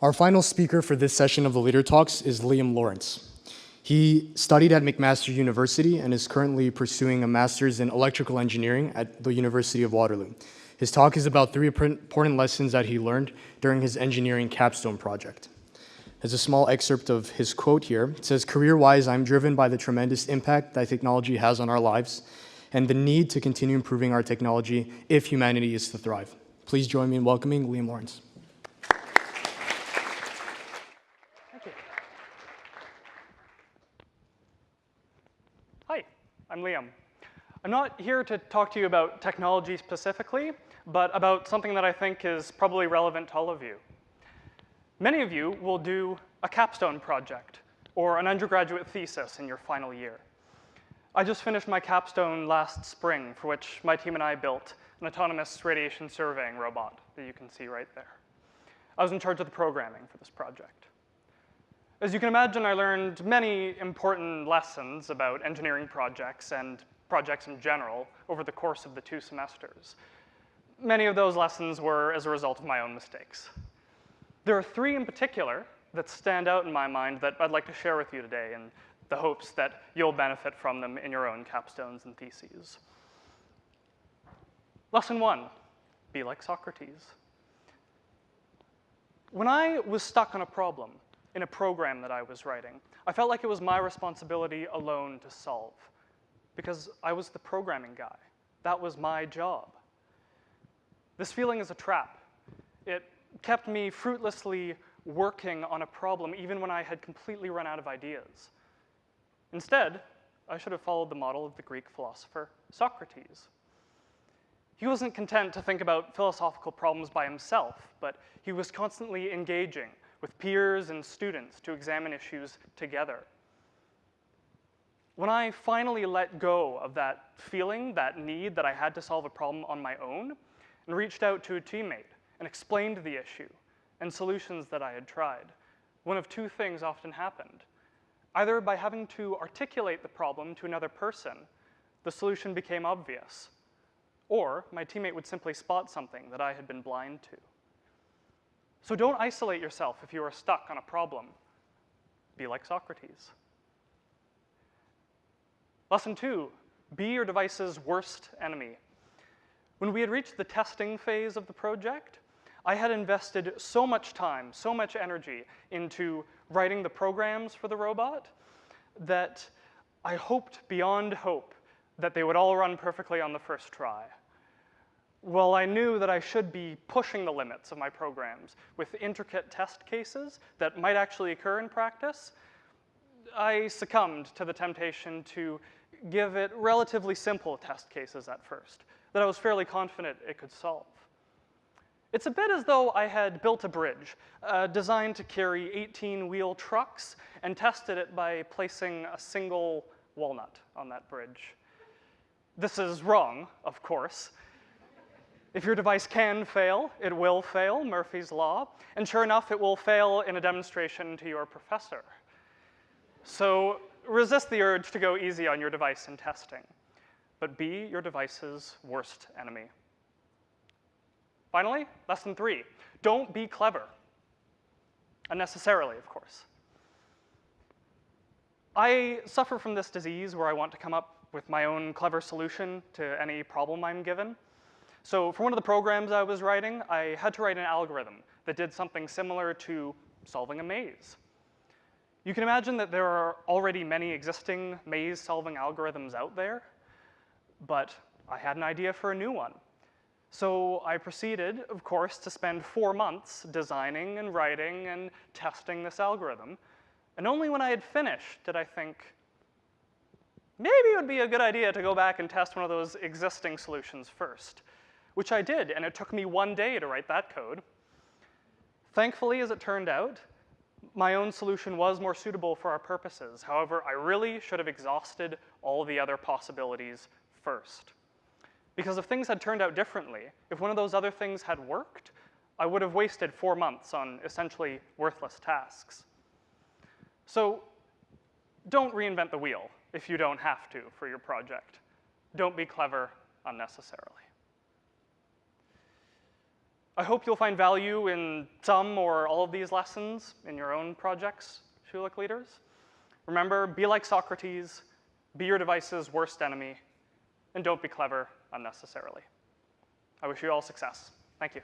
Our final speaker for this session of the Leader Talks is Liam Lawrence. He studied at McMaster University and is currently pursuing a master's in electrical engineering at the University of Waterloo. His talk is about 3 important lessons that he learned during his engineering Capstone project. There's a small excerpt of his quote here. It says, "Career-wise, I'm driven by the tremendous impact that technology has on our lives and the need to continue improving our technology if humanity is to thrive." Please join me in welcoming Liam Lawrence. Thank you. Hi, I'm Liam. I'm not here to talk to you about technology specifically, but about something that I think is probably relevant to all of you. Many of you will do a capstone project or an undergraduate thesis in your final year. I just finished my capstone last spring, for which my team and I built an autonomous radiation surveying robot that you can see right there. I was in charge of the programming for this project. As you can imagine, I learned many important lessons about engineering projects and projects in general over the course of the 2 semesters. Many of those lessons were as a result of my own mistakes. There are 3 in particular that stand out in my mind that I'd like to share with you today in the hopes that you'll benefit from them in your own capstones and theses. Lesson 1, be like Socrates. When I was stuck on a problem in a program that I was writing, I felt like it was my responsibility alone to solve, because I was the programming guy. That was my job. This feeling is a trap. It kept me fruitlessly working on a problem even when I had completely run out of ideas. Instead, I should have followed the model of the Greek philosopher Socrates. He wasn't content to think about philosophical problems by himself, but he was constantly engaging with peers and students to examine issues together. When I finally let go of that feeling, that need that I had to solve a problem on my own, and reached out to a teammate and explained the issue and solutions that I had tried, one of 2 things often happened. Either by having to articulate the problem to another person, the solution became obvious, or my teammate would simply spot something that I had been blind to. So don't isolate yourself if you are stuck on a problem. Be like Socrates. Lesson 2, be your device's worst enemy. When we had reached the testing phase of the project, I had invested so much time, so much energy into writing the programs for the robot that I hoped beyond hope that they would all run perfectly on the first try. While I knew that I should be pushing the limits of my programs with intricate test cases that might actually occur in practice, I succumbed to the temptation to give it relatively simple test cases at first that I was fairly confident it could solve. It's a bit as though I had built a bridge designed to carry 18-wheel trucks and tested it by placing a single walnut on that bridge. This is wrong, of course. If your device can fail, it will fail, Murphy's Law, and sure enough, it will fail in a demonstration to your professor. So resist the urge to go easy on your device in testing, but be your device's worst enemy. Finally, lesson 3, don't be clever. Unnecessarily, of course. I suffer from this disease where I want to come up with my own clever solution to any problem I'm given. So for one of the programs I was writing, I had to write an algorithm that did something similar to solving a maze. You can imagine that there are already many existing maze-solving algorithms out there, but I had an idea for a new one. So I proceeded, of course, to spend 4 months designing and writing and testing this algorithm. And only when I had finished did I think, maybe it would be a good idea to go back and test one of those existing solutions first, which I did, and it took me 1 day to write that code. Thankfully, as it turned out, my own solution was more suitable for our purposes. However, I really should have exhausted all the other possibilities first. Because if things had turned out differently, if one of those other things had worked, I would have wasted 4 months on essentially worthless tasks. So don't reinvent the wheel if you don't have to for your project. Don't be clever unnecessarily. I hope you'll find value in some or all of these lessons in your own projects, Schulich leaders. Remember, be like Socrates, be your device's worst enemy, and don't be clever unnecessarily. I wish you all success. Thank you.